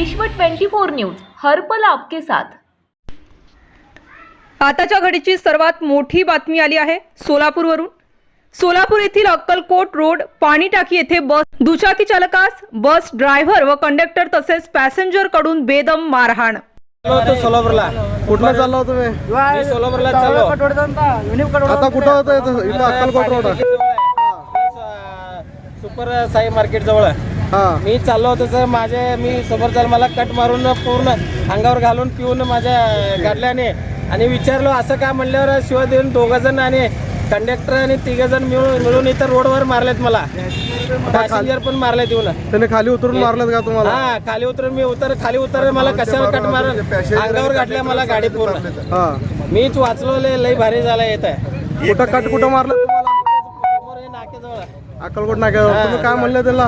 विश्व 24 न्यूज हर पल आपके साथ। आताच्या घडीची सर्वात मोठी बातमी आली आहे सोलापूरवरून। सोलापूर येथील अक्कलकोट रोड पाणी टाकी येथे बस दुचाकी चालकास बस ड्रायव्हर व कंडक्टर तसेच पॅसेंजर कडून बेदम मारहाण। सोलापूरला कुठला चालला होता तुम्ही? मी सोलापूरला चाललो। आता कुठं होतं इथं Akkalkot road super Sai market जवळ मी चाललो होतो सर। मी समोर चाल मला कट मारून पूर्ण अंगावर घालून पिऊन माझ्या गाडल्याने आणि विचारलो असं का म्हणल्यावर शिवाय देऊन दोघ जण आणि कंडक्टर आणि तिघ जण मिळून इथं रोडवर मारलेत मला। पॅसेंजर पण मारले देऊन। त्याने खाली उतरून मारलं का तुम्हाला? हा खाली उतरून मी खाली उतर मला कशाला कट मारून अंगावर घातल्या मला गाडी पूर्ण। मीच वाचलो लय भारी झाला येत आहे। कुठं कट कुठं मारलं तुम्हाला? समोर नाक्याजवळ अक्कलकोट नाक्यावर। तुम्ही काय म्हणलं त्याला?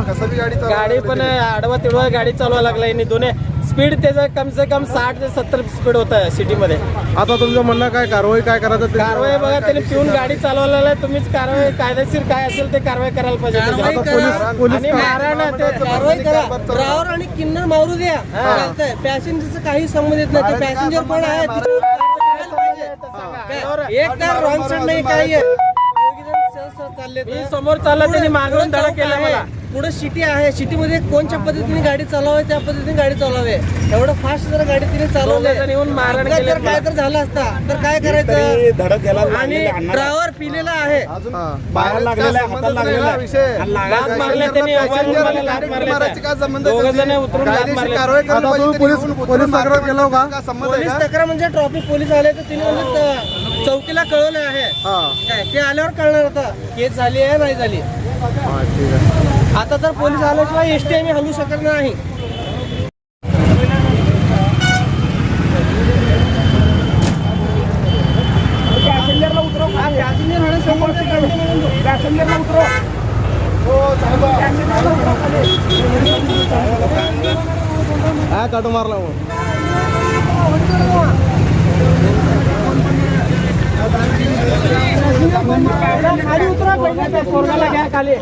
गाडी पण आडवा तिडवा गाडी चालवा लागला। दोन्ही स्पीड त्याचं कम से कम 60 ते 70 स्पीड होत आहे सिटी मध्ये। आता तुमचं म्हणणं काय, कारवाई काय करायचं? कारवाई बघा, त्याने पिऊन गाडी चालवलेला तुम्हीच कारवाई कायदेशीर काय असेल ते कारवाई करायला पाहिजे। आणि मारा ड्रायव्हर आणि किन्नर मारू द्या, चालतंय। पॅसेंजरचं काही संबंध येत नाही। पॅसेंजर पण आहे, एक तर रॉंग साइड नाही काही आहे। मी समोर चालला त्यांनी मागून धडा केला मला। पुढे सिटी आहे, सिटी मध्ये कोणत्या पद्धतीने गाडी चालवावी त्या पद्धतीने गाडी चालवावे। एवढं फास्ट जर गाडी तिने चालवली जर काय तर झालं असता तर काय करायचं? आणि ड्रायव्हर पिलेला आहे, पोलीस तक्रार म्हणजे ट्रॅफिक पोलीस आले तर तिने म्हणजे चौकीला कळवले आहे। काय ते आल्यावर कळणार होता केस झाली आहे नाही झाली। आता तर पोलीस आल्याशिवाय एसटी आम्ही हलवू शकत नाही। पॅसेंजरला उतरव, पॅसेंजरला उतरव। काय काटू मारला मग? खाली उतरा, पहिले पोरगाला घ्या खाली।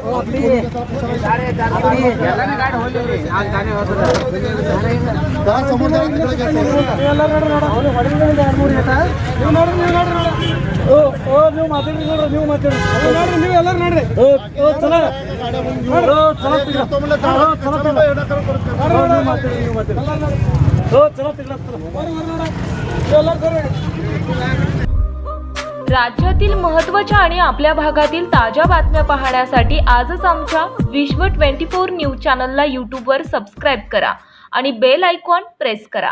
राज्यातील महत्त्वाच्या आणि आपल्या भागातील ताज्या बातम्या पाहण्यासाठी आजच आमच्या विश्व 24 न्यूज चॅनलला यूट्यूबवर सबस्क्राईब करा आणि बेल आयकॉन प्रेस करा।